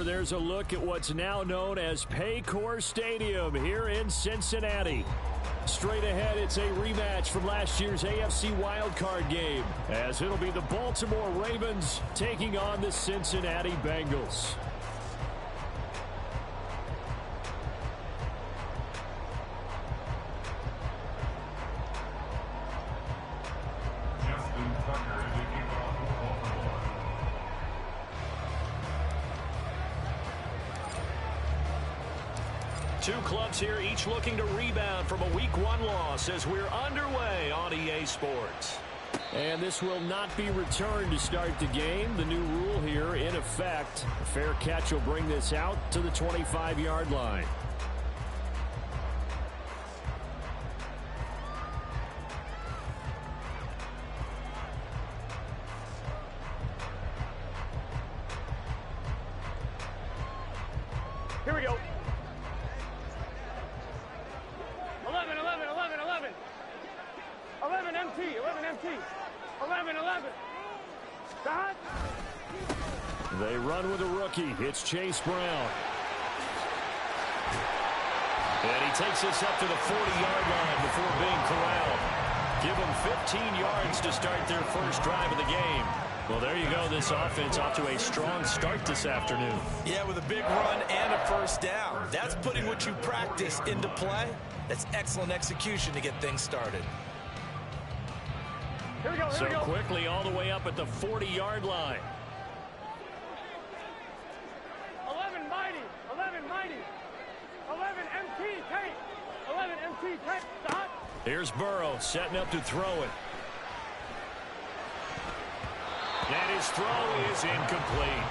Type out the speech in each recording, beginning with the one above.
there's a look at what's now known as Paycor Stadium here in Cincinnati. Straight ahead, it's a rematch from last year's AFC wildcard game, as it'll be the Baltimore Ravens taking on the Cincinnati Bengals. Two clubs here, each looking to rebound from a Week 1 loss as we're underway on EA Sports. And this will not be returned to start the game. The new rule here in effect. A fair catch will bring this out to the 25-yard line. Here we go. 11, 11, 11, 11. 11 MT, 11 MT. 11, 11. Dot. They run with a rookie. It's Chase Brown. And he takes us up to the 40-yard line before being corralled. Give them 15 yards to start their first drive of the game. Well, there you go. This offense off to a strong start this afternoon. Yeah, with a big run and a first down. That's putting what you practice into play. That's excellent execution to get things started. Here we go, here So we go. quickly all the way up at the 40-yard line. 11 mighty, 11 mighty. 11 MT tape. 11 MT tape. Dot. Here's Burrow setting up to throw it. And his throw is incomplete.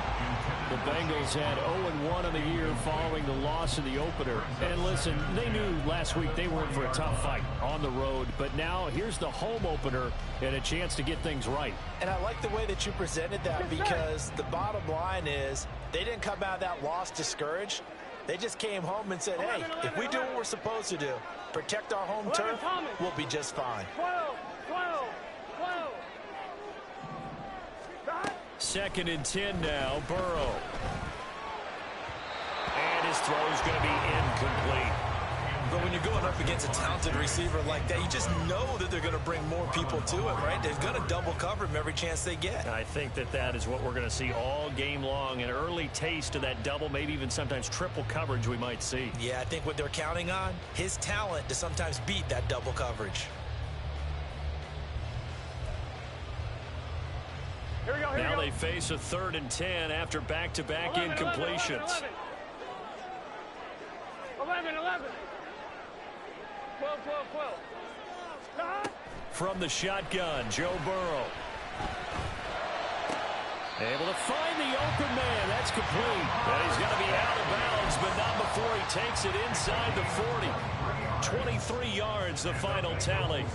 The Bengals had 0-1 on the year following the loss in the opener. And listen, they knew last week they were in for a tough fight on the road. But now here's the home opener and a chance to get things right. And I like the way that you presented that, because the bottom line is they didn't come out of that loss discouraged. They just came home and said, hey, if we do what we're supposed to do, protect our home turf, we'll be just fine. 12, 12, 12. Dot. 2nd and 10 now, Burrow. And his throw's going to be incomplete. But when you're going up against a talented receiver like that, you just know that they're going to bring more people to it, right? They're going to double cover him every chance they get. I think that is what we're going to see all game long. An early taste of that double, maybe even sometimes triple coverage we might see. Yeah, I think what they're counting on, his talent to sometimes beat that double coverage. Here we go, here Now we go. they face a 3rd and 10 after back-to-back 11, incompletions. 11, 11. 12, 12, 12. Dot. From the shotgun, Joe Burrow. Able to find the open man. That's complete. And he's going to be out of bounds, but not before he takes it inside the 40. 23 yards, the final tally.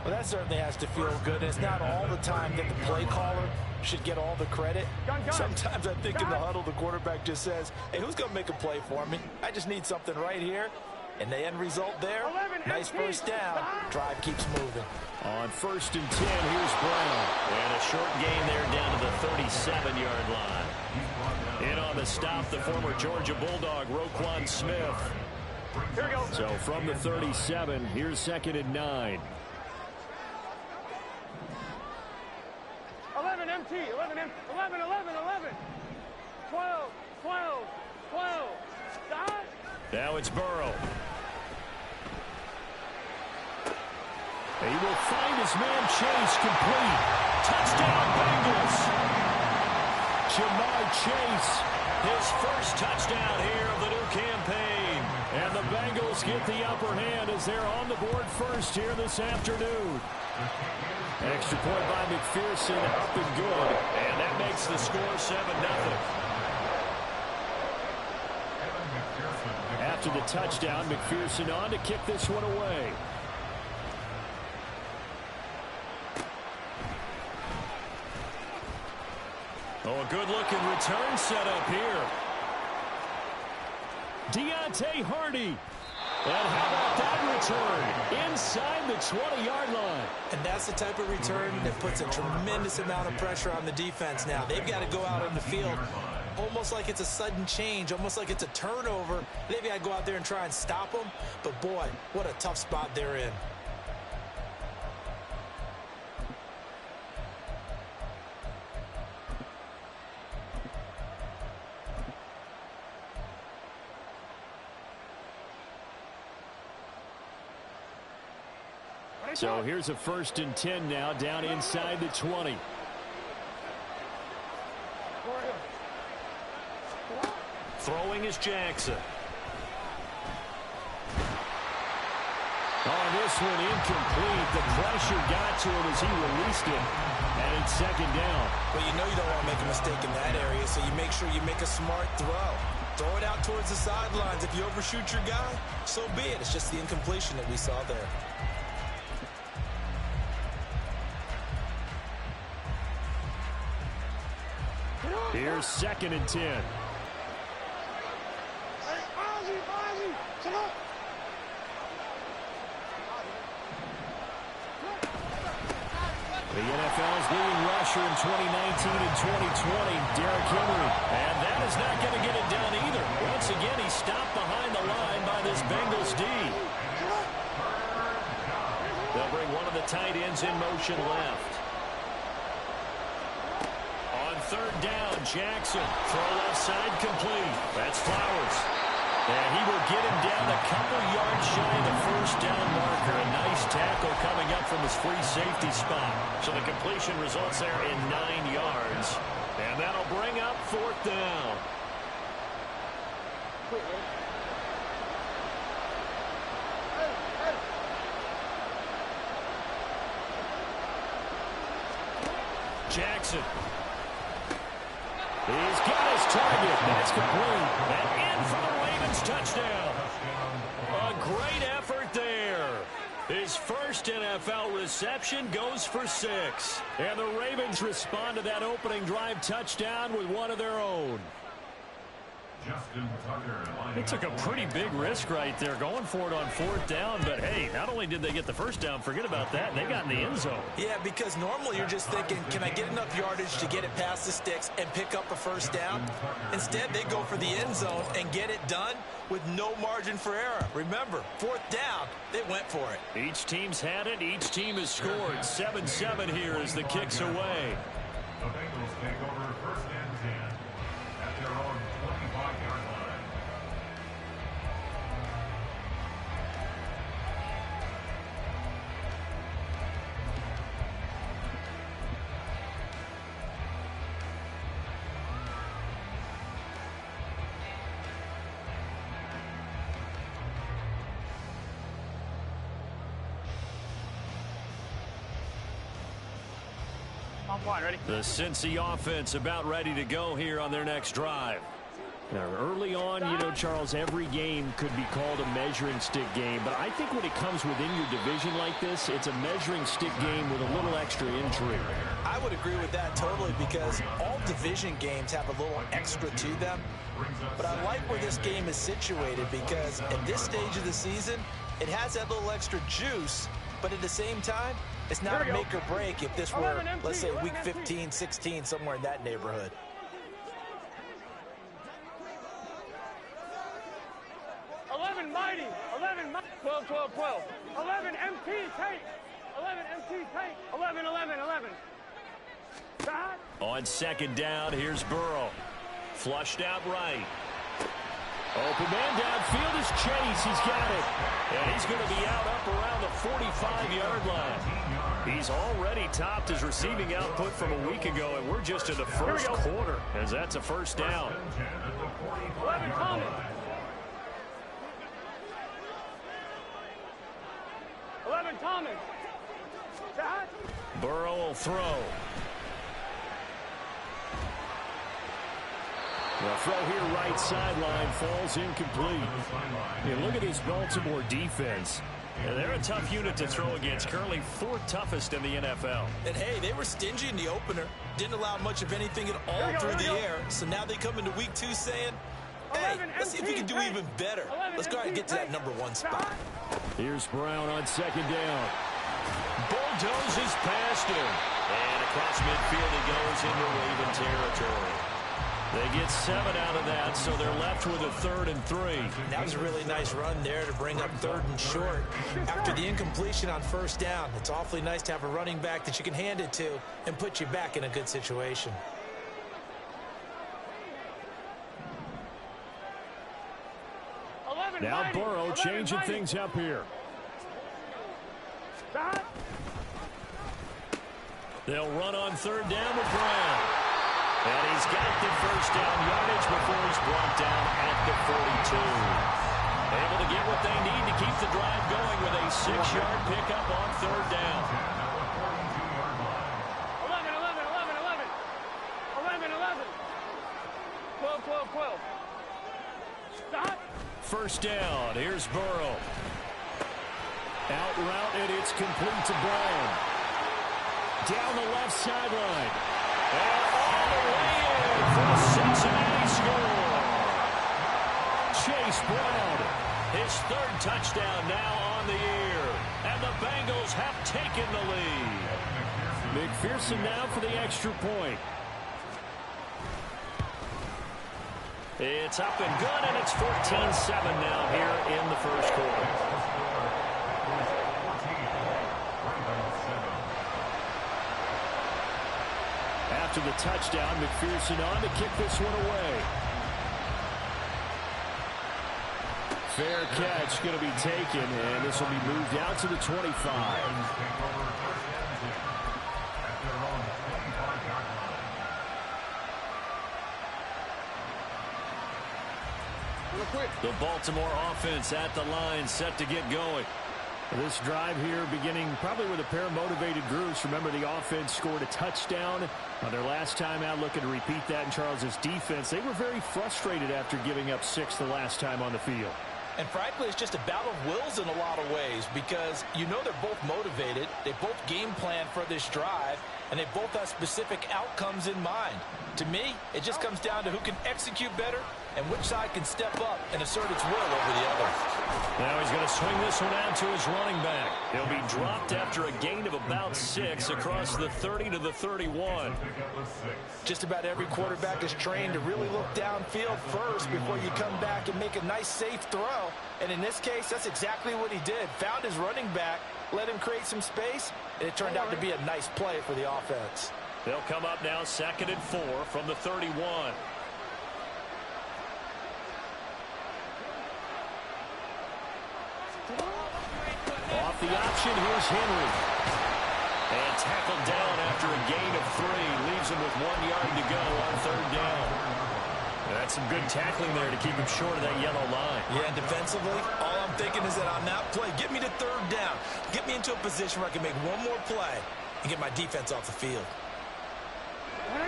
Well, that certainly has to feel good. It's not all the time that the play caller should get all the credit. Sometimes I think in the huddle, the quarterback just says, hey, who's going to make a play for me? I just need something right here. And the end result there, nice first down. Drive keeps moving. On 1st and 10, here's Brown. And a short gain there down to the 37-yard line. In on the stop, the former Georgia Bulldog, Roquan Smith. Here we go. So from the 37, here's 2nd and 9. 11 MT, 11 MT, 11, 11, 11. 12, 12, 12. Dot. Now it's Burrow. He will find his man Chase, complete. Touchdown Bengals. Jamar Chase, his first touchdown here of the new campaign. And the Bengals get the upper hand as they're on the board first here this afternoon. Extra point by McPherson, up and good. And that makes the score 7-0. After the touchdown, McPherson on to kick this one away. Oh, a good-looking return setup here. Deontay Hardy. And how about that return? Inside the 20-yard line. And that's the type of return that puts a tremendous amount of pressure on the defense now. They've got to go out on the field almost like it's a sudden change, almost like it's a turnover. Maybe I go out there and try and stop them, but boy, what a tough spot they're in. So here's a 1st and 10 now, down inside the 20. Throwing is Jackson. On this one, incomplete. The pressure got to him as he released it. And it's 2nd down. But you know you don't want to make a mistake in that area, so you make sure you make a smart throw. Throw it out towards the sidelines. If you overshoot your guy, so be it. It's just the incompletion that we saw there. Here's 2nd and 10. The NFL's leading rusher in 2019 and 2020, Derrick Henry. And that is not going to get it done either. Once again, he's stopped behind the line by this Bengals D. They'll bring one of the tight ends in motion left. On 3rd down, Jackson. Throw left side complete. That's Flowers. And he will get him down a couple yards shy of the 1st down marker. A nice tackle coming up from his free safety spot. So the completion results there in 9 yards. And that'll bring up 4th down. Jackson. He's got his target. That's complete. And in for the Ravens touchdown. A great effort there. His first NFL reception goes for 6. And the Ravens respond to that opening drive touchdown with one of their own. They took a pretty big risk right there going for it on 4th down. But, hey, not only did they get the 1st down, forget about that, they got in the end zone. Yeah, because normally you're just thinking, can I get enough yardage to get it past the sticks and pick up a 1st down? Instead, they go for the end zone and get it done with no margin for error. Remember, 4th down, they went for it. Each team's had it. Each team has scored. 7-7 here as the kick's away. The Bengals take over 1st and 10 at their own 25-yard line. Ready? The Cincy offense about ready to go here on their next drive. Now, early on, you know, Charles, every game could be called a measuring stick game. But I think when it comes within your division like this, it's a measuring stick game with a little extra intrigue. I would agree with that totally because all division games have a little extra to them. But I like where this game is situated because at this stage of the season, it has that little extra juice. But at the same time, it's not a make or break if this were, let's say, week 15, 16, somewhere in that neighborhood. Mighty, 11, 12, 12, 12, 11, MT, take, 11, MT, take, 11, 11, 11. Stop. On 2nd down, here's Burrow. Flushed out right. Open man downfield is Chase. He's got it. And he's going to be out up around the 45-yard line. He's already topped his receiving output from a week ago, and we're just in the first quarter as that's a 1st down. 11, Thomas. 11, Thomas. Shot. Burrow will throw. The throw here right sideline falls incomplete. Yeah, look at this Baltimore defense. Yeah, they're a tough unit to throw against. Currently 4th toughest in the NFL. And, hey, they were stingy in the opener. Didn't allow much of anything at all through the air. So now they come into week 2 saying, hey, let's see if we can do even better. Let's go ahead and get to that #1 spot. Here's Brown on 2nd down. Bulldozes past him. And across midfield he goes into Raven territory. They get 7 out of that, so they're left with a 3rd and 3. That was a really nice run there to bring up 3rd and short. After the incompletion on 1st down, it's awfully nice to have a running back that you can hand it to and put you back in a good situation. Now Burrow changing things up here. They'll run on 3rd down with Brown. And he's got the 1st down yardage before he's brought down at the 42. Able to get what they need to keep the drive going with a 6-yard pickup on 3rd down. 11, 11, 11, 11. 11, 11. 12, 12, 12. Stop. 1st down. Here's Burrow. Out route, and it's complete to Brown. Down the left sideline. And all the way in for the Cincinnati score. Chase Brown, his 3rd touchdown now on the year. And the Bengals have taken the lead. McPherson now for the extra point. It's up and good, and it's 14-7 now here in the 1st quarter. After the touchdown, McPherson on to kick this one away. Fair catch going to be taken, and this will be moved out to the 25. The Baltimore offense at the line, set to get going. This drive here beginning probably with a pair of motivated groups. Remember, the offense scored a touchdown on their last time out, looking to repeat that in Charles's defense. They were very frustrated after giving up 6 the last time on the field. And frankly, it's just a battle of wills in a lot of ways because you know they're both motivated. They both game plan for this drive, and they both have specific outcomes in mind. To me, it just comes down to who can execute better and which side can step up and assert its will over the other. Now he's going to swing this one out to his running back. He'll be dropped after a gain of about 6 across the 30 to the 31. Just about every quarterback is trained to really look downfield first before you come back and make a nice, safe throw. And in this case, that's exactly what he did. Found his running back, let him create some space, and it turned out to be a nice play for the offense. They'll come up now 2nd and 4 from the 31. Off the option, here's Henry. And tackled down after a gain of 3. Leaves him with 1 yard to go on 3rd down. That's some good tackling there to keep him short of that yellow line. Yeah, and defensively, all I'm thinking is that on that play, get me to 3rd down. Get me into a position where I can make one more play and get my defense off the field.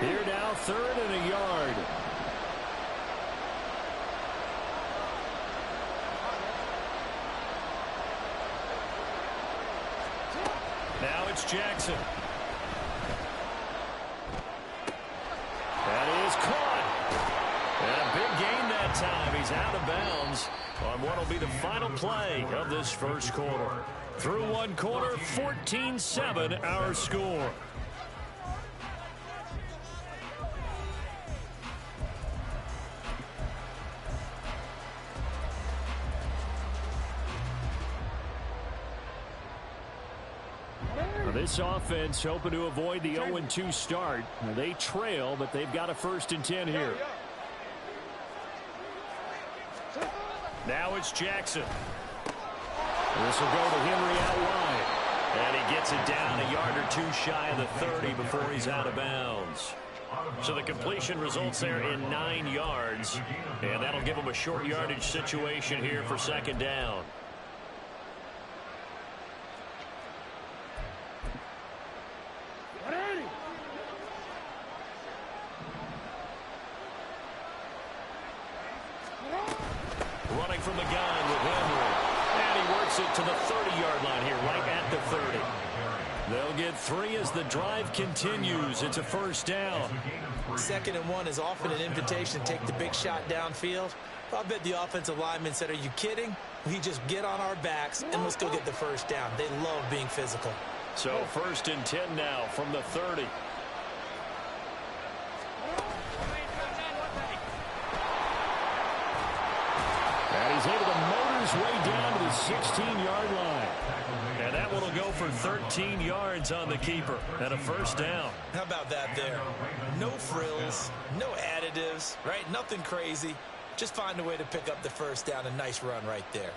Here now, 3rd and a yard. Now it's Jackson. That is caught. And a big gain that time. He's out of bounds on what will be the final play of this 1st quarter. Through 1 quarter, 14-7 our score. This offense hoping to avoid the 0-2 start. They trail, but they've got a 1st and 10 here. Now it's Jackson. This will go to Henry out wide. And he gets it down a yard or 2 shy of the 30 before he's out of bounds. So the completion results there in 9 yards. And that'll give him a short yardage situation here for 2nd down. Running from the gun with Henry. And he works it to the 30-yard line here, right at the 30. They'll get 3 as the drive continues. It's a 1st down. 2nd and 1 is often an invitation to take the big shot downfield. I bet the offensive lineman said, are you kidding? We just get on our backs and let's go get the 1st down. They love being physical. So 1st and 10 now from the 30. he's able to motor his way down to the 16-yard line. And that one will go for 13 yards on the keeper and a first down. How about that there? No frills, no additives, right? Nothing crazy. Just find a way to pick up the first down. A nice run right there.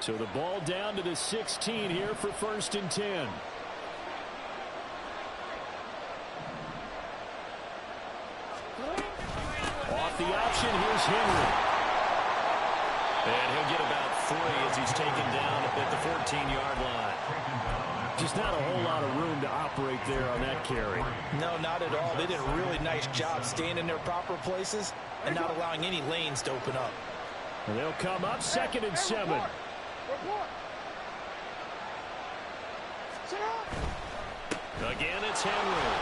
So the ball down to the 16 here for 1st and 10. Off the option, here's Henry. And he'll get about 3 as he's taken down at the 14-yard line. Just not a whole lot of room to operate there on that carry. No, not at all. They did a really nice job staying in their proper places and not allowing any lanes to open up. And they'll come up 2nd and 7. Again, it's Henry.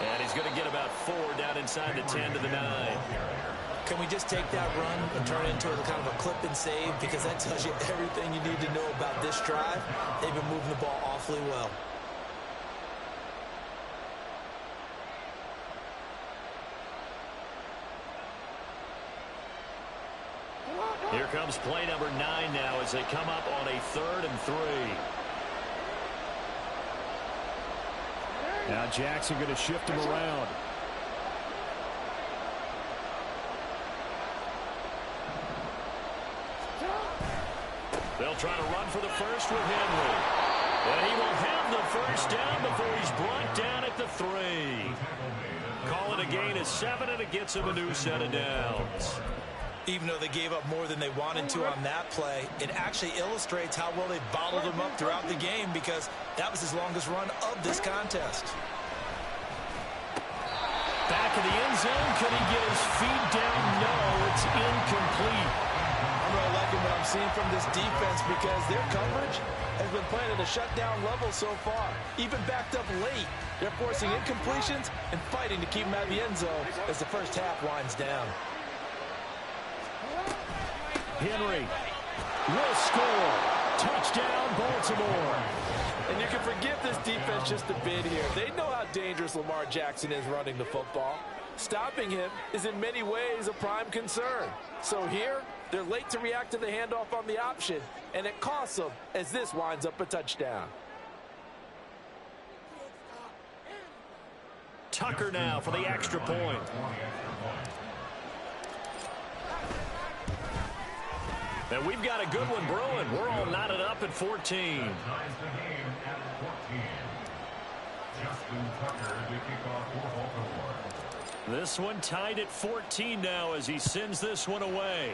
And he's going to get about 4 down inside the 10 to the 9. Can we just take that run and turn it into a kind of a clip and save? Because that tells you everything you need to know about this drive. They've been moving the ball awfully well. Here comes play number 9 now as they come up on a 3rd and 3. Now Jackson going to shift him around. They'll try to run for the first with Henry. And he will have the first down before he's brought down at the 3. Call it a gain of 7, and it gets him a new set of downs. Even though they gave up more than they wanted to on that play, it actually illustrates how well they bottled him up throughout the game because that was his longest run of this contest. Back in the end zone. Could he get his feet down? No, it's incomplete. I'm really liking what I'm seeing from this defense because their coverage has been playing at a shutdown level so far. Even backed up late, they're forcing incompletions and fighting to keep them out of the end zone as the first half winds down. Henry will score. Touchdown, Baltimore. And you can forgive this defense just a bit here. They know how dangerous Lamar Jackson is running the football. Stopping him is in many ways a prime concern. So here, they're late to react to the handoff on the option, and it costs them as this winds up a touchdown. Tucker now for the extra point. And we've got a good one brewing. We're all knotted up at 14. This one tied at 14 now as he sends this one away.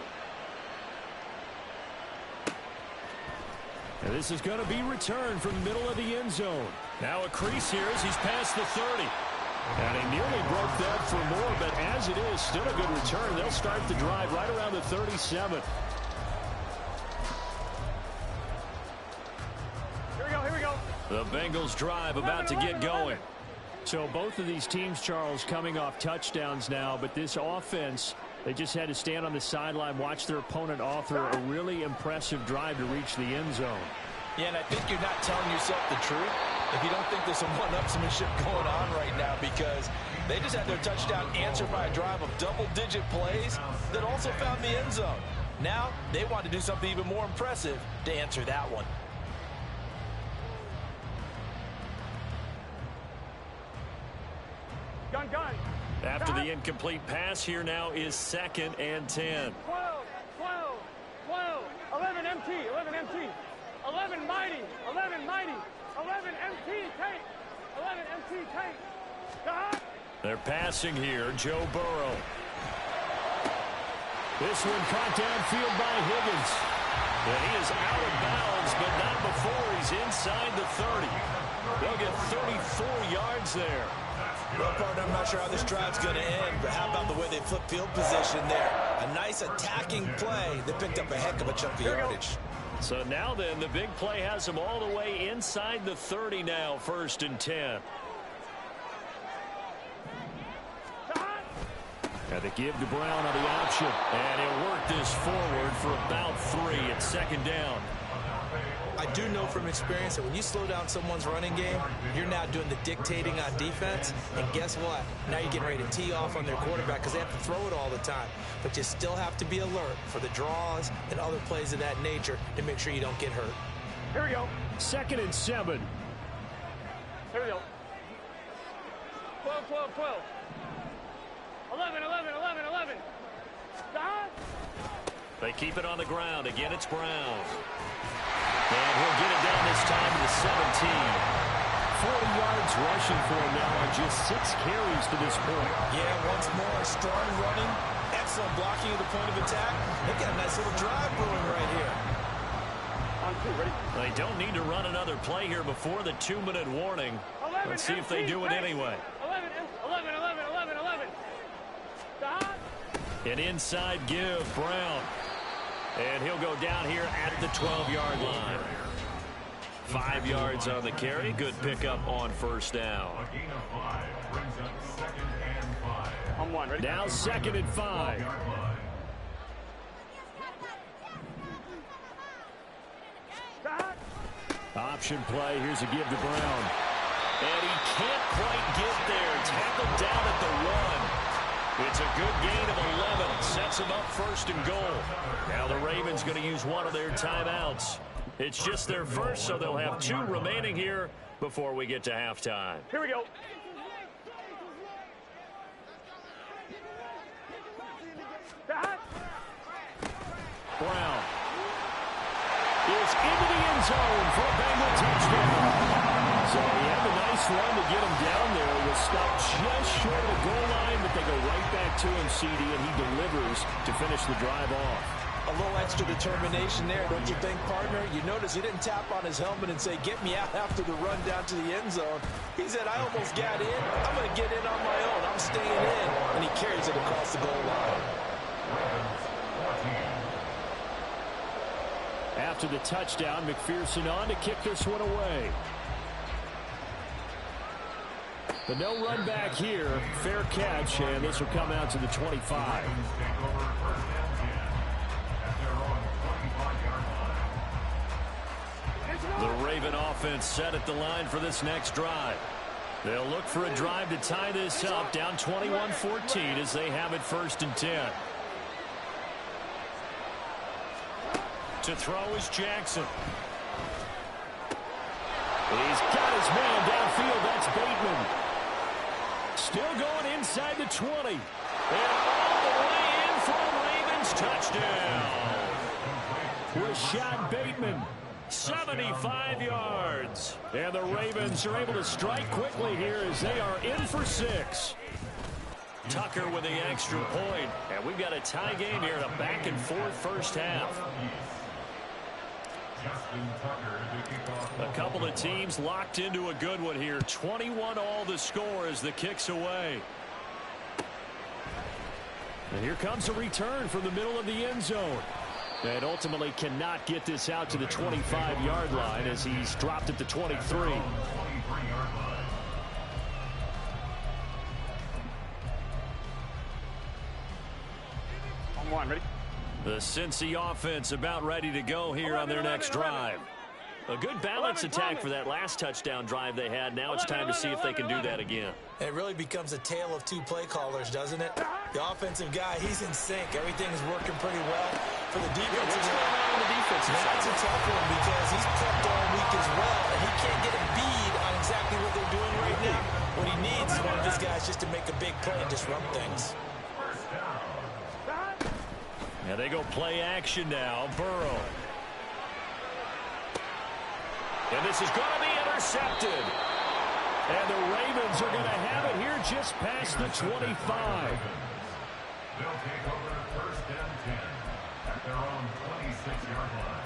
And this is going to be returned from the middle of the end zone. Now a crease here as he's past the 30. And he nearly broke that for more, but as it is, still a good return. They'll start the drive right around the 37. The Bengals drive about to get going. So both of these teams, Charles, coming off touchdowns now, but this offense, they just had to stand on the sideline, watch their opponent author a really impressive drive to reach the end zone. Yeah, and I think you're not telling yourself the truth if you don't think there's some one-upsmanship going on right now, because they just had their touchdown answered by a drive of double-digit plays that also found the end zone. Now they want to do something even more impressive to answer that one. Gun. After the incomplete pass, here now is 2nd and 10. 12. 11 MT. 11 mighty. 11 MT tank. 11 MT tank. They're passing here. Joe Burrow. This one caught downfield by Higgins. And he is out of bounds, but not before he's inside the 30. They'll get 34 yards there. Well, partner, I'm not sure how this drive's going to end, but how about the way they flip field position there? A nice attacking play that picked up a heck of a chunk of yardage. So now then, the big play has them all the way inside the 30 now, 1st and 10. Got to give to Brown on the option. And he'll work this forward for about 3 at 2nd down. I do know from experience that when you slow down someone's running game, you're now doing the dictating on defense. And guess what? Now you're getting ready to tee off on their quarterback because they have to throw it all the time. But you still have to be alert for the draws and other plays of that nature to make sure you don't get hurt. Here we go. 2nd and 7. Here we go. 12, 12, 12. 11, 11, 11, 11. Stop. They keep it on the ground. Again, it's Brown. And he'll get it down this time to the 17. 40 yards rushing for him now on just 6 carries to this point. Yeah, once more, strong running, excellent blocking at the point of attack. They've got a nice little drive brewing right here. On 2, ready? They don't need to run another play here before the 2-minute warning. 11, Let's see if they do it anyway. 11, 11, 11, 11, 11. Stop. An inside give, Brown. And he'll go down here at the 12-yard line. 5 yards on the carry. Good pickup on first down. A gain of 5 brings up 2nd and 5. On 1, ready? Now 2nd and 5. 12-yard line. Stop. Option play. Here's a give to Brown. And he can't quite get there. Tackled down at the 1. It's a good gain of 11. Sets him up 1st and goal. Now the Ravens going to use one of their timeouts. It's just their first, so they'll have 2 remaining here before we get to halftime. Here we go. Stop. Brown is into the end zone for a Bengal touchdown. So he had a nice run to get him down there. Was stopped just short of the goal line, but they go right back to him, CD, and he delivers to finish the drive off. A little extra determination there, don't you think, partner? You notice he didn't tap on his helmet and say, get me out after the run down to the end zone. He said, I almost got in. I'm going to get in on my own. I'm staying in. And he carries it across the goal line. After the touchdown, McPherson on to kick this one away. The no run back here, fair catch, and this will come out to the 25. The Raven offense set at the line for this next drive. They'll look for a drive to tie this up, down 21-14 as they have it 1st and 10. To throw is Jackson. He's got his man downfield. That's Bateman. Still going inside the 20. And all the way in for a Ravens touchdown. Rashad Bateman. 75 yards. And the Ravens are able to strike quickly here as they are in for 6. Tucker with the extra point. And we've got a tie game here in a back-and-forth first half. A couple of teams locked into a good one here. 21 all the score as the kick's away. And here comes a return from the middle of the end zone. And ultimately cannot get this out to the 25-yard line as he's dropped at the 23. On 1, ready? The Cincy offense about ready to go here on their next drive. A good balance attack for that last touchdown drive they had. Now it's time to see if they can do that again. It really becomes a tale of 2 play callers, doesn't it? The offensive guy, he's in sync. Everything's working pretty well. For the defensive that's a tough one because he's prepped all week as well, and he can't get a bead on exactly what they're doing right now. What he needs is one of his guys just to make a big play and disrupt things. And they go play action now. Burrow. And this is going to be intercepted. And the Ravens are going to have it here just past the 25. They'll take over 1st and 10 at their own 26-yard line.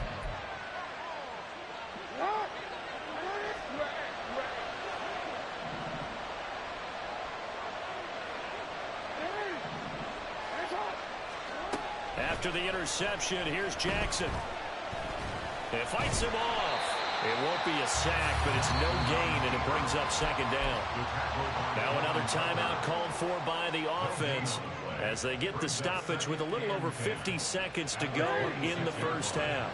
After the interception, here's Jackson. It fights him off. It won't be a sack, but it's no gain, and it brings up 2nd down. Now another timeout called for by the offense as they get the stoppage with a little over 50 seconds to go in the first half.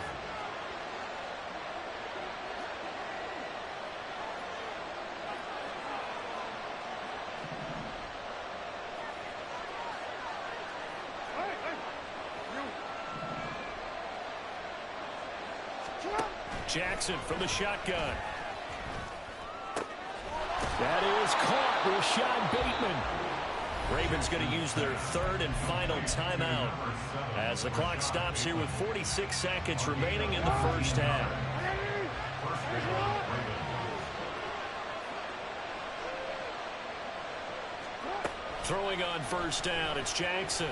Jackson from the shotgun. That is caught. Rashad Bateman. Ravens going to use their third and final timeout as the clock stops here with 46 seconds remaining in the first half. Throwing on first down, it's Jackson.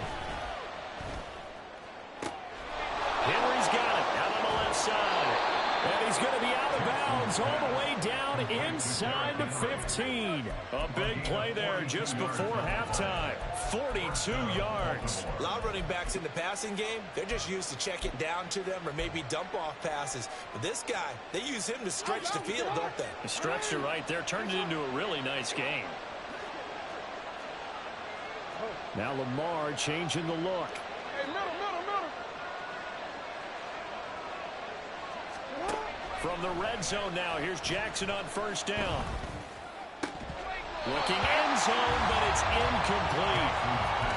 Henry's got it out on the left side. And he's going to be out of bounds all the way down inside the 15. A big play there just before halftime. 42 yards. A lot of running backs in the passing game, they're just used to check it down to them or maybe dump off passes. But this guy, they use him to stretch the field, don't they? He stretched it right there, turned it into a really nice game. Now Lamar changing the look. Hey, middle. From the red zone now, here's Jackson on first down. Looking end zone, but it's incomplete.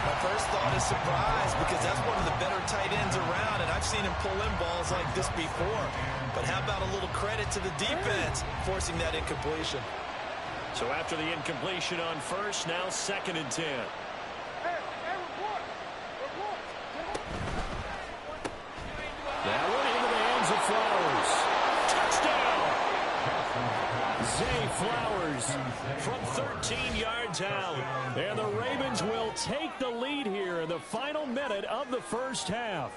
My first thought is surprise because that's one of the better tight ends around, and I've seen him pull in balls like this before. But how about a little credit to the defense forcing that incompletion? So after the incompletion on first, now 2nd and 10. Report. That one into the hands of Flowers. Touchdown! Zay Flowers from 13 yards out. And the Ravens will take the lead here in the final minute of the first half.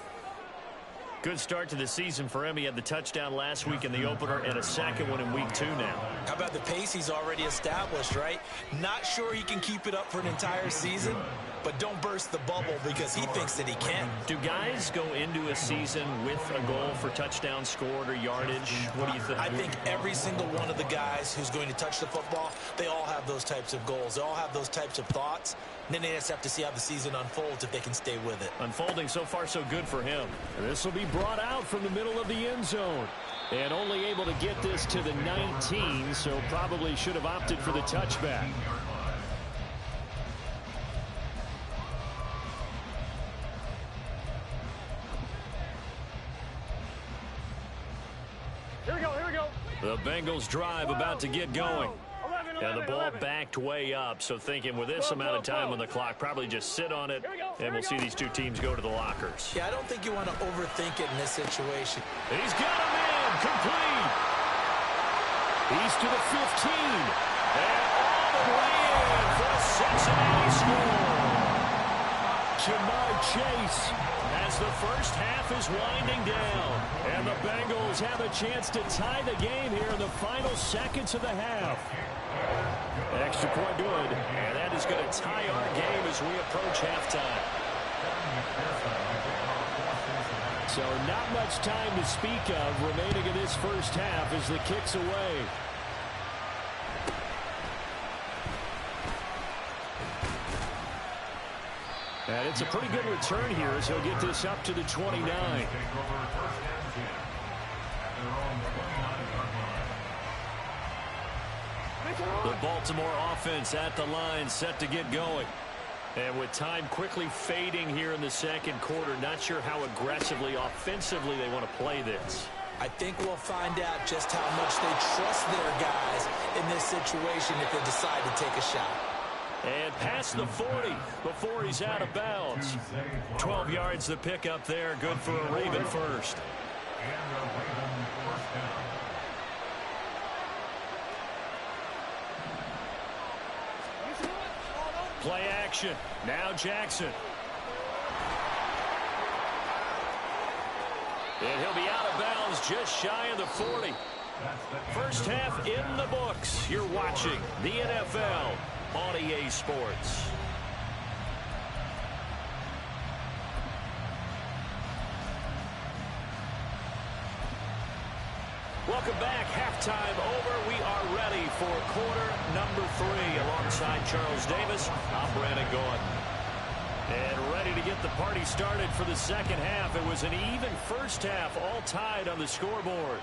Good start to the season for him. He had the touchdown last week in the opener and a second one in week 2 now. How about the pace he's already established, right? Not sure he can keep it up for an entire season, but don't burst the bubble because he thinks that he can. Do guys go into a season with a goal for touchdown scored or yardage? What do you think? I think every single one of the guys who's going to touch the football, they all have those types of goals. They all have those types of thoughts. And then they just have to see how the season unfolds if they can stay with it. Unfolding so far so good for him. And this will be brought out from the middle of the end zone. And only able to get this to the 19, so probably should have opted for the touchback. Here we go. The Bengals drive about to get going. And the ball backed way up, so thinking with this amount of time on the clock, probably just sit on it, and we'll see these two teams go to the lockers. Yeah, I don't think you want to overthink it in this situation. He's got a man, complete. He's to the 15, and all the way in for a Cincinnati score. Jamar Chase as the first half is winding down, and the Bengals have a chance to tie the game here in the final seconds of the half. Extra point good, and that is going to tie our game as we approach halftime. So not much time to speak of remaining in this first half as the kick's away. And it's a pretty good return here as he'll get this up to the 29. The Baltimore offense at the line, set to get going. And with time quickly fading here in the second quarter, not sure how aggressively, offensively they want to play this. I think we'll find out just how much they trust their guys in this situation if they decide to take a shot. And past the 40 before he's out of bounds. 12 yards the pickup there, good for a Raven first. Play action. Now Jackson. And he'll be out of bounds just shy of the 40. First half in the books. You're watching the NFL on EA Sports. Welcome back. Halftime over. We are ready for quarter number 3. Alongside Charles Davis, I'm Brandon Gordon. And ready to get the party started for the second half. It was an even first half, all tied on the scoreboard.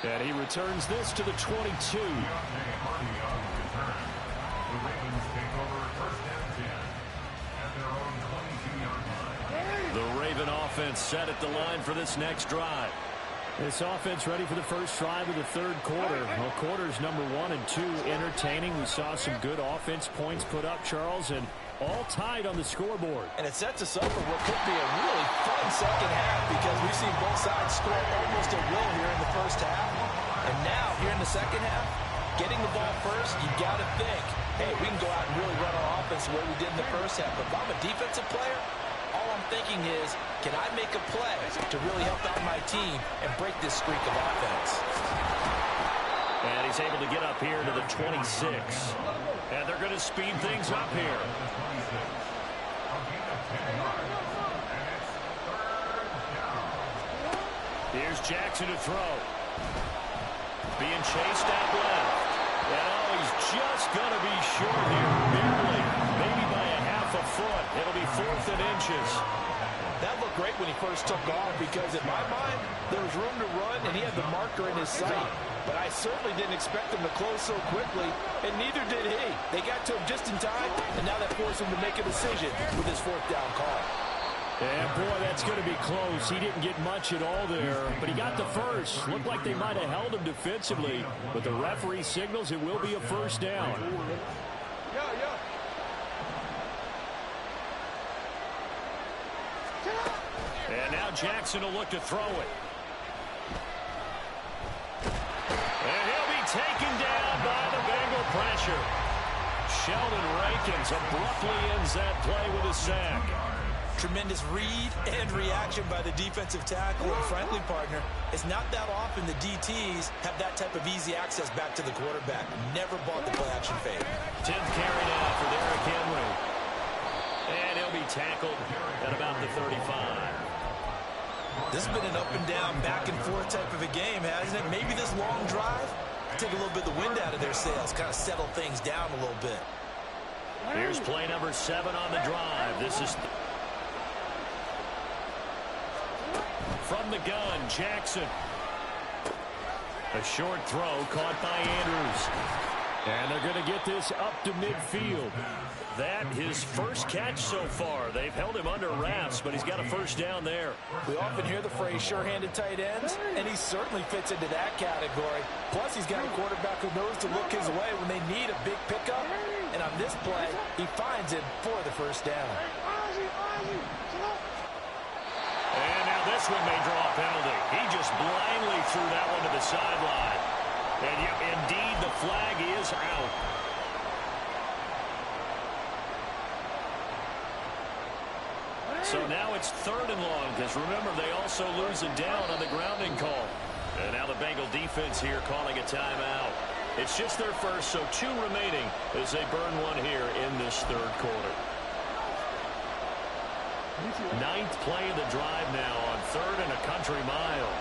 And he returns this to the 22. The Raven offense set at the line for this next drive. This offense ready for the first drive of the third quarter. Well, quarters number 1 and 2 entertaining. We saw some good offense points put up, Charles, and all tied on the scoreboard. And it sets us up for what could be a really fun second half because we've seen both sides score almost at will here in the first half. And now, here in the second half, getting the ball first, you got to think, hey, we can go out and really run our offense the way we did in the first half. But if I'm a defensive player, all I'm thinking is, can I make a play to really help out my team and break this streak of offense? And he's able to get up here to the 26. And they're going to speed things up here. Here's Jackson to throw. Being chased out left. And oh, he's just going to be short here. Barely. Maybe by a half a foot. It'll be 4th and inches. That looked great when he first took off because in my mind, there was room to run and he had the marker in his sight. But I certainly didn't expect him to close so quickly, and neither did he. They got to him just in time, and now that forced him to make a decision with his 4th down call. And boy, that's going to be close. He didn't get much at all there, but he got the first. Looked like they might have held him defensively, but the referee signals it will be a first down. And now Jackson will look to throw it. And he'll be taken down by the Bengal pressure. Sheldon Rankins abruptly ends that play with a sack. Tremendous read and reaction by the defensive tackle and friendly partner. It's not that often the DTs have that type of easy access back to the quarterback. Never bought the play action fade. 10th carry now for Derrick Henry. And he'll be tackled at about the 35. This has been an up and down, back and forth type of a game, hasn't it? Maybe this long drive take a little bit of the wind out of their sails, kind of settle things down a little bit. Here's play number 7 on the drive. This is from the gun, Jackson. A short throw caught by Andrews. And they're going to get this up to midfield. That his first catch so far. They've held him under wraps, but he's got a first down there. We often hear the phrase sure-handed tight ends, and he certainly fits into that category. Plus, he's got a quarterback who knows to look his way when they need a big pickup. And on this play, he finds it for the first down. And now this one may draw a penalty. He just blindly threw that one to the sideline. And yep, indeed, the flag is out. So now it's 3rd and long, because remember, they also lose a down on the grounding call. And now the Bengal defense here calling a timeout. It's just their first, so 2 remaining as they burn one here in this 3rd quarter. 9th play of the drive now on 3rd and a country mile.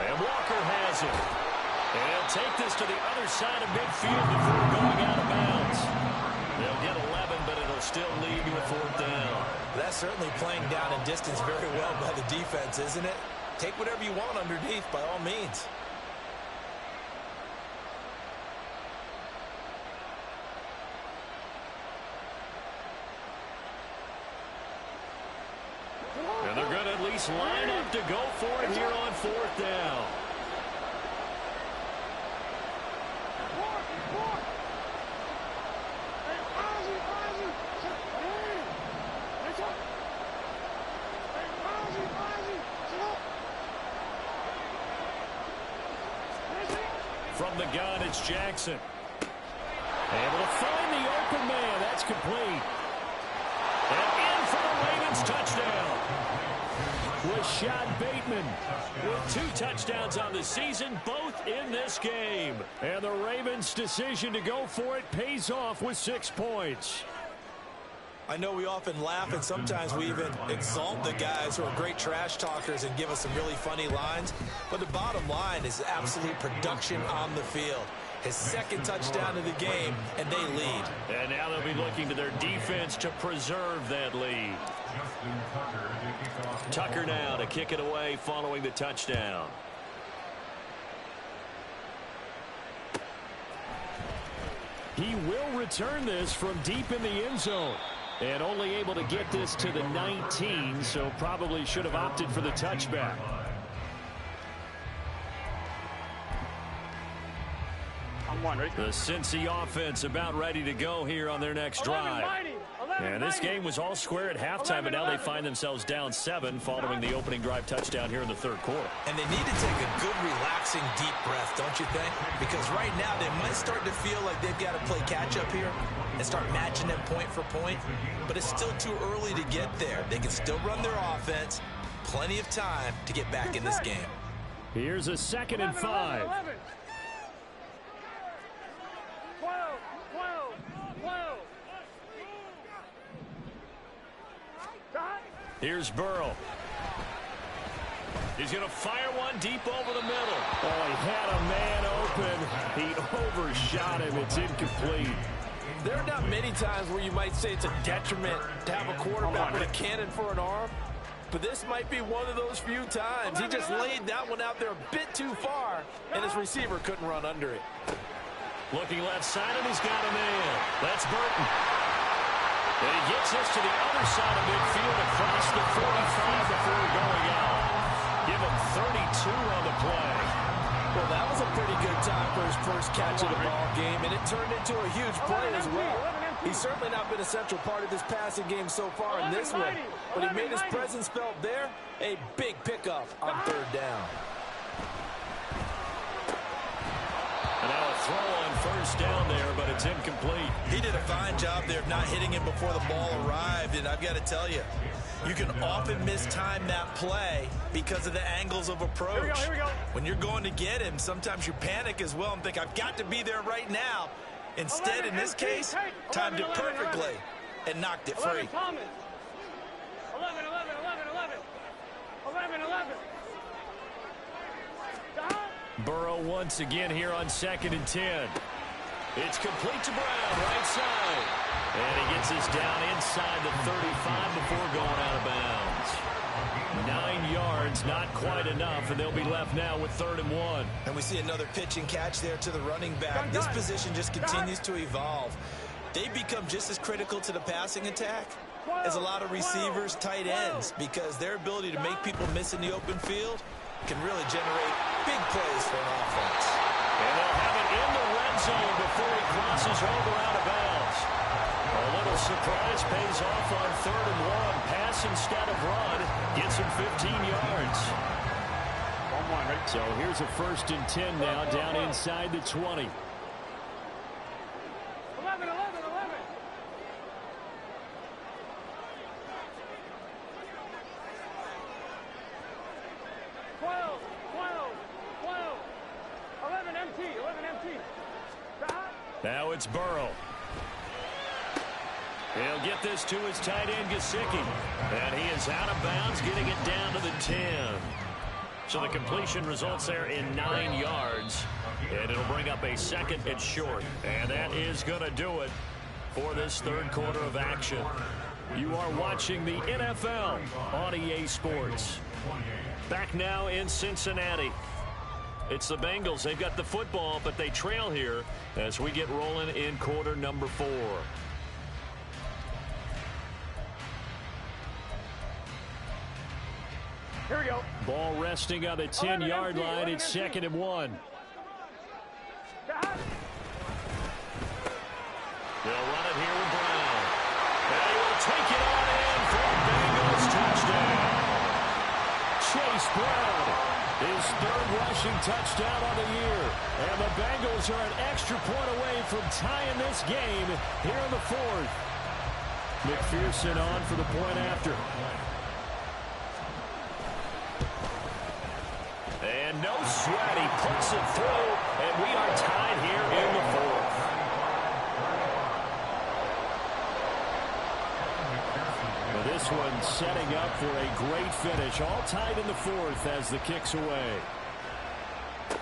And Walker has it. And he'll take this to the other side of midfield before going out of bounds. They'll get 11, but it'll still lead to a 4th down. That's certainly playing down in distance very well by the defense, isn't it? Take whatever you want underneath, by all means. And they're going to at least line up to go for it here on 4th down. From the gun, it's Jackson. Able to find the open man. That's complete. And in for the Ravens touchdown. Rashad Bateman With 2 touchdowns on the season, both in this game. And the Ravens' decision to go for it pays off with 6 points. I know we often laugh and sometimes we even exalt the guys who are great trash talkers and give us some really funny lines. But the bottom line is absolute production on the field. His 2nd touchdown of the game, and they lead. And now they'll be looking to their defense to preserve that lead. Tucker now to kick it away following the touchdown. He will return this from deep in the end zone. And only able to get this to the 19, so probably should have opted for the touchback. The Cincy offense about ready to go here on their next drive. And this game was all square at halftime, but now they find themselves down 7 following the opening drive touchdown here in the third quarter. And they need to take a good, relaxing, deep breath, don't you think? Because right now they might start to feel like they've got to play catch-up here and start matching them point for point. But it's still too early to get there. They can still run their offense. Plenty of time to get back in this game. Here's a 2nd and 5. 12. Here's Burrow. He's going to fire one deep over the middle. Oh, he had a man open. He overshot him. It's incomplete. There are not many times where you might say it's a detriment to have a quarterback with a cannon for an arm, but this might be one of those few times. He just laid that one out there a bit too far, and his receiver couldn't run under it. Looking left side, and he's got a man. That's Burton. And he gets this to the other side of midfield across the 45 before going out. Give him 32 on the play. Well, that was a pretty good time for his first catch of the ball game, and it turned into a huge play as well. He's certainly not been a central part of this passing game so far in this one, but he made his presence felt there. A big pickup on 3rd down. And now a throw on 1st down there, but it's incomplete. He did a fine job there of not hitting him before the ball arrived, and I've got to tell you, you can often mistime that play because of the angles of approach. Here we go. When you're going to get him, sometimes you panic as well and think, I've got to be there right now. Instead, in this case, timed it perfectly and knocked it free. 11, Thomas. 11. 11. Burrow once again here on 2nd and 10. It's complete to Brown, right side. And he gets this down inside the 35 before going out of bounds. 9 yards, not quite enough, and they'll be left now with 3rd and 1. And we see another pitch and catch there to the running back. This position just continues to evolve. They become just as critical to the passing attack as a lot of receivers, tight ends, because their ability to make people miss in the open field can really generate big plays for an offense. And they'll have it in the red zone before he crosses over out of bounds. A little surprise pays off on 3rd and 1. Pass instead of run. Gets him 15 yards. So here's a 1st and 10 now, down inside the 20. 11. 11 empty. Now it's Burrow. He'll get this to his tight end, Gesicki. And he is out of bounds, getting it down to the 10. So the completion results there in 9 yards. And it'll bring up a 2nd and short. And that is going to do it for this 3rd quarter of action. You are watching the NFL on EA Sports. Back now in Cincinnati. It's the Bengals. They've got the football, but they trail here as we get rolling in quarter number 4. Here we go. Ball resting on the 10-yard line. It's 2nd and 1. They'll run it here with Brown. And he will take it on in for a Bengals touchdown. Chase Brown, his 3rd rushing touchdown on the year. And the Bengals are an extra point away from tying this game here in the 4th. McPherson on for the point after. And no sweat. He puts it through, and we are tied here in the 4th. Well, this one setting up for a great finish. All tied in the 4th as the kick's away.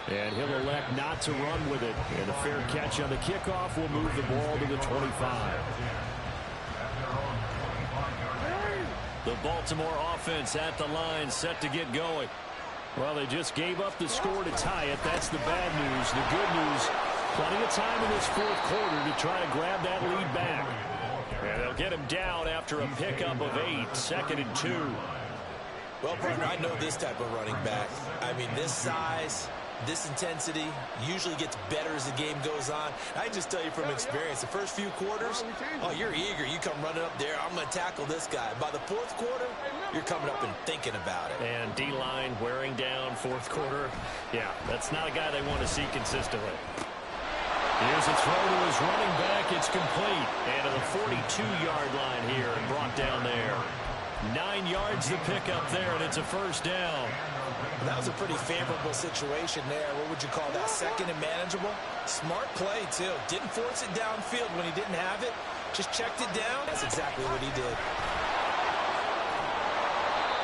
And he'll elect not to run with it. And a fair catch on the kickoff will move the ball to the 25. The Baltimore offense at the line, set to get going. Well, they just gave up the score to tie it. That's the bad news. The good news, Plenty of time in this fourth quarter to try to grab that lead back. And they'll get him down after a pickup of 8, 2nd and 2. Well, partner, I know this type of running back. I mean, this size, this intensity usually gets better as the game goes on. I can just tell you from experience, the first few quarters, oh, you're eager. You come running up there, I'm going to tackle this guy. By the fourth quarter, you're coming up and thinking about it. And D-line wearing down fourth quarter. Yeah, that's not a guy they want to see consistently. Here's a throw to his running back. It's complete. And to the 42-yard line here and brought down there. 9 yards to pick up there, and it's a first down. That was a pretty favorable situation there. What would you call that? Second and manageable? Smart play, too. Didn't force it downfield when he didn't have it. Just checked it down. That's exactly what he did.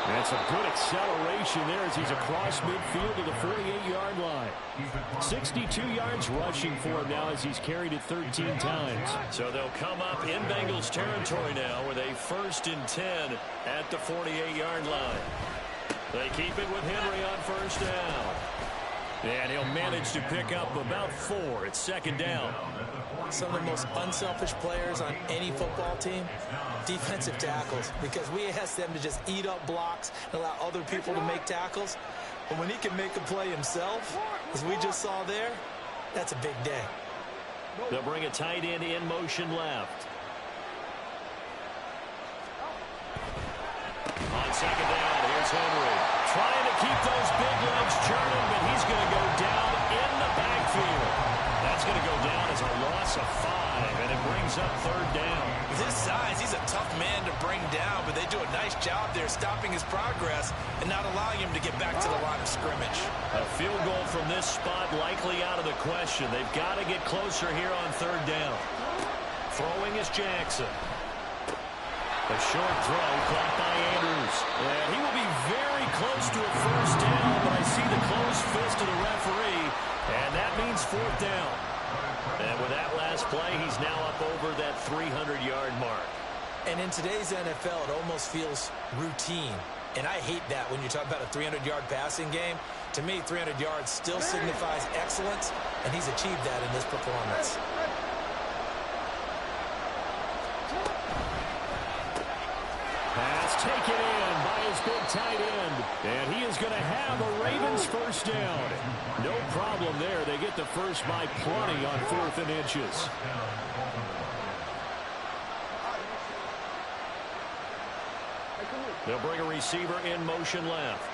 That's a good acceleration there as he's across midfield to the 48-yard line. 62 yards rushing for him now as he's carried it 13 times. So they'll come up in Bengals territory now with a 1st and 10 at the 48-yard line. They keep it with Henry on first down. And he'll manage to pick up about 4. It's 2nd down. Some of the most unselfish players on any football team, defensive tackles, because we ask them to just eat up blocks and allow other people to make tackles. But when he can make a play himself, as we just saw there, that's a big day. They'll bring a tight end in motion left. On 2nd down, here's Henry. Trying to keep those big legs churning, but he's going to go down in the backfield. That's going to go down as a loss of 5, and it brings up 3rd down. With his size, he's a tough man to bring down, but they do a nice job there stopping his progress and not allowing him to get back to the line of scrimmage. A field goal from this spot likely out of the question. They've got to get closer here on 3rd down. Throwing is Jackson. A short throw caught by Andrews. And he will be very close to a first down, but I see the closed fist of the referee, and that means 4th down. And with that last play, he's now up over that 300-yard mark. And in today's NFL, it almost feels routine. And I hate that when you talk about a 300-yard passing game. To me, 300 yards still signifies excellence, and he's achieved that in this performance. Pass taken in by his big tight end. And he is going to have a Ravens first down. No problem there. They get the first by plenty on 4th and inches. They'll bring a receiver in motion left.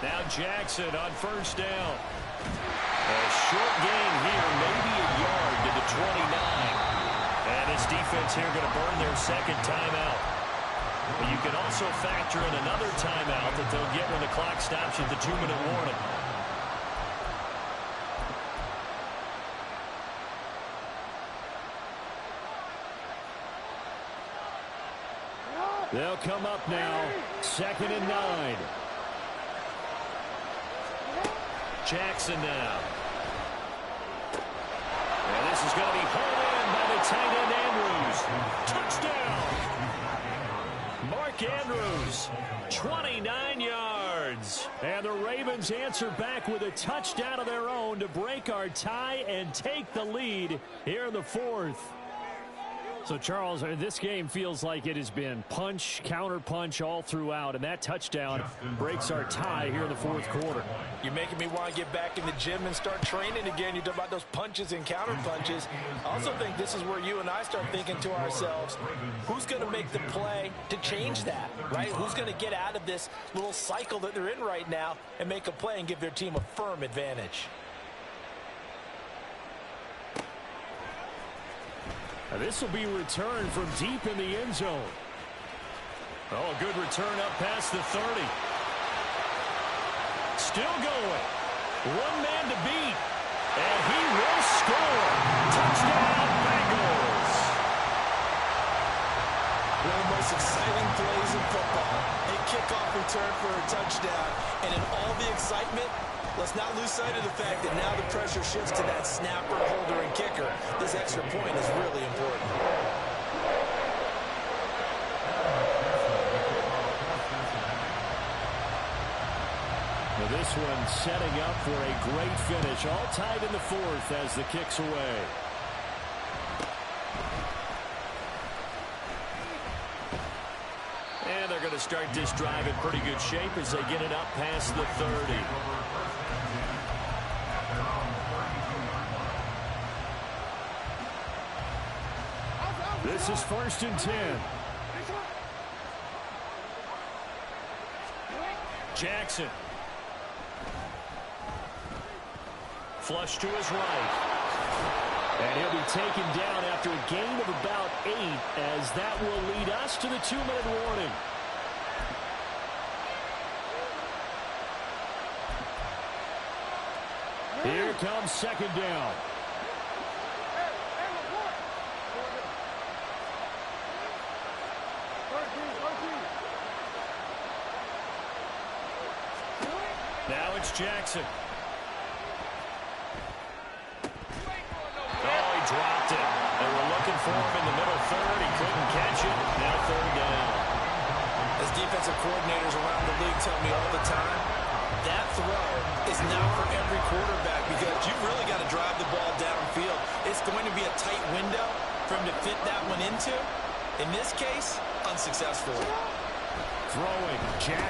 Now Jackson on first down. A short gain here, maybe a yard to the 29. And his defense here going to burn their 2nd timeout. But you can also factor in another timeout that they'll get when the clock stops at the 2-minute warning. They'll come up now, 2nd and 9. Jackson now. And this is going to be hauled in by the tight end Andrews. Touchdown! Mark Andrews, 29 yards. And the Ravens answer back with a touchdown of their own to break our tie and take the lead here in the 4th. So, Charles, this game feels like it has been punch, counter-punch all throughout, and that touchdown breaks our tie here in the 4th quarter. You're making me want to get back in the gym and start training again. You talk about those punches and counter-punches. I also think this is where you and I start thinking to ourselves, who's going to make the play to change that, right? Who's going to get out of this little cycle that they're in right now and make a play and give their team a firm advantage? This will be returned from deep in the end zone. Oh, a good return up past the 30. Still going. One man to beat. And he will score. Touchdown, Bengals. One of the most exciting plays in football. A kickoff return for a touchdown. And in all the excitement, Let's not lose sight of the fact that now the pressure shifts to that snapper, holder, and kicker. This extra point is really important. Well, this one setting up for a great finish. All tied in the fourth as the kick's away. And they're going to start this drive in pretty good shape as they get it up past the 30. This is 1st and 10. Jackson. Flush to his right. And he'll be taken down after a gain of about 8, as that will lead us to the 2-minute warning. Here comes 2nd down. Now it's Jackson. Dropped it. They were looking for him in the middle third. He couldn't catch it. Now 3rd down. As defensive coordinators around the league tell me all the time, that throw is not for every quarterback because you've really got to drive the ball downfield. It's going to be a tight window for him to fit that one into. In this case, unsuccessfully. Throwing, Jackson.